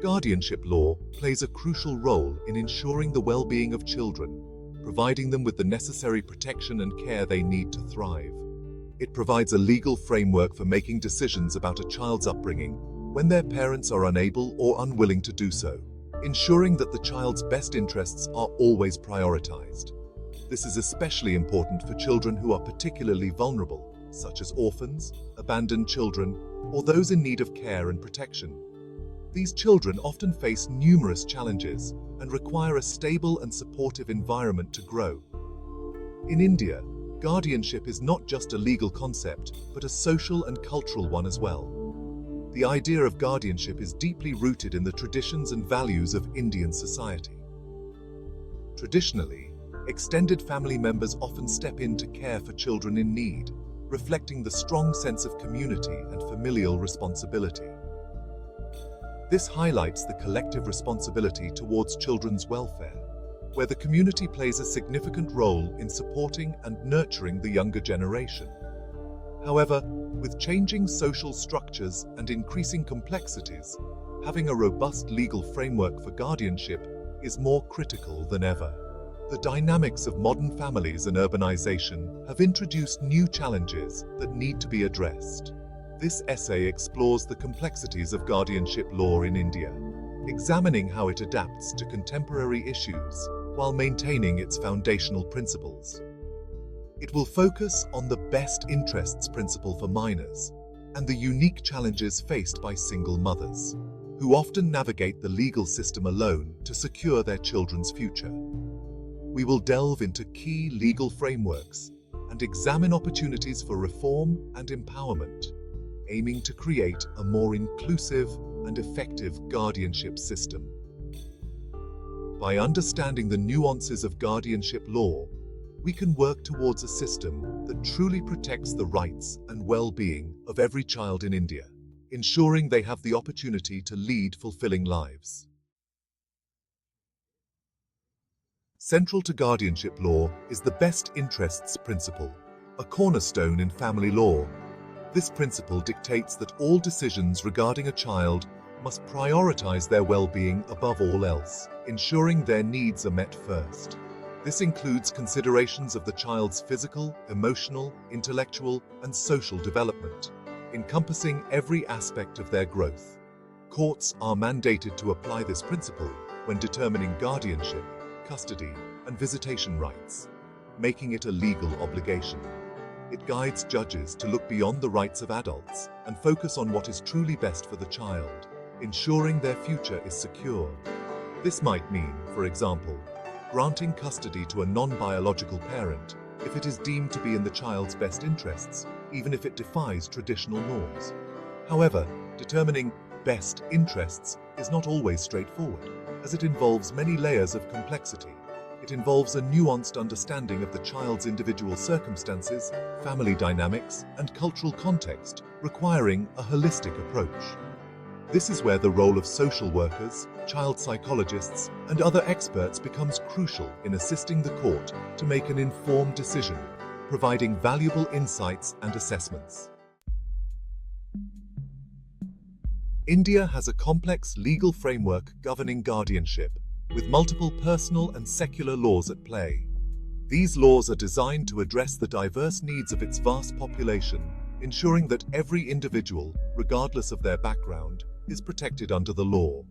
Guardianship law plays a crucial role in ensuring the well-being of children, providing them with the necessary protection and care they need to thrive. It provides a legal framework for making decisions about a child's upbringing when their parents are unable or unwilling to do so, ensuring that the child's best interests are always prioritized. This is especially important for children who are particularly vulnerable, such as orphans, abandoned children, or those in need of care and protection. These children often face numerous challenges and require a stable and supportive environment to grow. In India, guardianship is not just a legal concept, but a social and cultural one as well. The idea of guardianship is deeply rooted in the traditions and values of Indian society. Traditionally, extended family members often step in to care for children in need, reflecting the strong sense of community and familial responsibility. This highlights the collective responsibility towards children's welfare, where the community plays a significant role in supporting and nurturing the younger generation. However, with changing social structures and increasing complexities, having a robust legal framework for guardianship is more critical than ever. The dynamics of modern families and urbanization have introduced new challenges that need to be addressed. This essay explores the complexities of guardianship law in India, examining how it adapts to contemporary issues while maintaining its foundational principles. It will focus on the best interests principle for minors and the unique challenges faced by single mothers, who often navigate the legal system alone to secure their children's future. We will delve into key legal frameworks and examine opportunities for reform and empowerment, aiming to create a more inclusive and effective guardianship system. By understanding the nuances of guardianship law, we can work towards a system that truly protects the rights and well-being of every child in India, ensuring they have the opportunity to lead fulfilling lives. Central to guardianship law is the best interests principle, a cornerstone in family law. This principle dictates that all decisions regarding a child must prioritize their well-being above all else, ensuring their needs are met first. This includes considerations of the child's physical, emotional, intellectual, and social development, encompassing every aspect of their growth. Courts are mandated to apply this principle when determining guardianship, custody, and visitation rights, making it a legal obligation. It guides judges to look beyond the rights of adults and focus on what is truly best for the child, ensuring their future is secure. This might mean, for example, granting custody to a non-biological parent if it is deemed to be in the child's best interests, even if it defies traditional norms. However, determining best interests is not always straightforward, as it involves many layers of complexity. It involves a nuanced understanding of the child's individual circumstances, family dynamics, and cultural context, requiring a holistic approach. This is where the role of social workers, child psychologists, and other experts becomes crucial in assisting the court to make an informed decision, providing valuable insights and assessments. India has a complex legal framework governing guardianship, with multiple personal and secular laws at play. These laws are designed to address the diverse needs of its vast population, ensuring that every individual, regardless of their background, is protected under the law.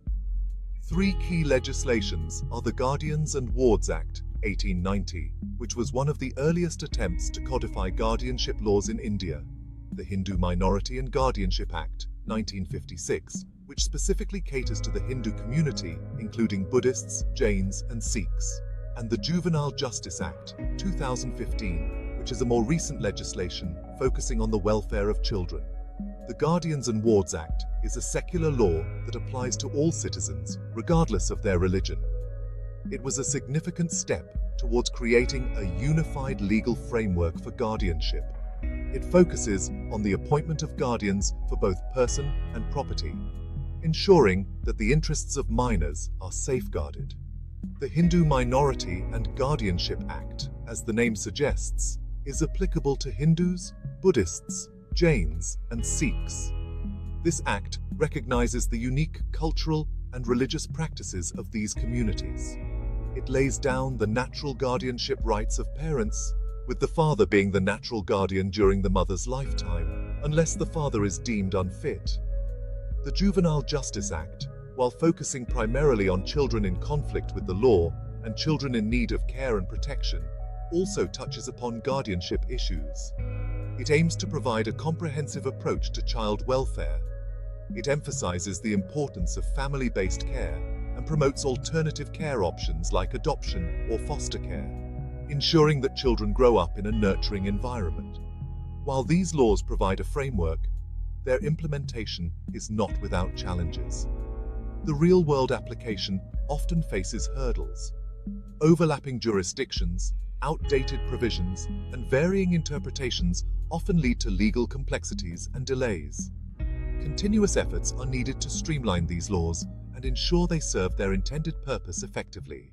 Three key legislations are the Guardians and Wards Act, 1890, which was one of the earliest attempts to codify guardianship laws in India, the Hindu Minority and Guardianship Act, 1956, which specifically caters to the Hindu community, including Buddhists, Jains, and Sikhs, and the Juvenile Justice Act, 2015, which is a more recent legislation focusing on the welfare of children. The Guardians and Wards Act is a secular law that applies to all citizens, regardless of their religion. It was a significant step towards creating a unified legal framework for guardianship. It focuses on the appointment of guardians for both person and property, ensuring that the interests of minors are safeguarded. The Hindu Minority and Guardianship Act, as the name suggests, is applicable to Hindus, Buddhists, Jains, and Sikhs. This act recognizes the unique cultural, and religious practices of these communities. It lays down the natural guardianship rights of parents, with the father being the natural guardian during the mother's lifetime, unless the father is deemed unfit. The Juvenile Justice Act, while focusing primarily on children in conflict with the law and children in need of care and protection, also touches upon guardianship issues. It aims to provide a comprehensive approach to child welfare. It emphasizes the importance of family-based care and promotes alternative care options like adoption or foster care, ensuring that children grow up in a nurturing environment. While these laws provide a framework, their implementation is not without challenges. The real-world application often faces hurdles. Overlapping jurisdictions, outdated provisions, and varying interpretations often lead to legal complexities and delays. Continuous efforts are needed to streamline these laws and ensure they serve their intended purpose effectively.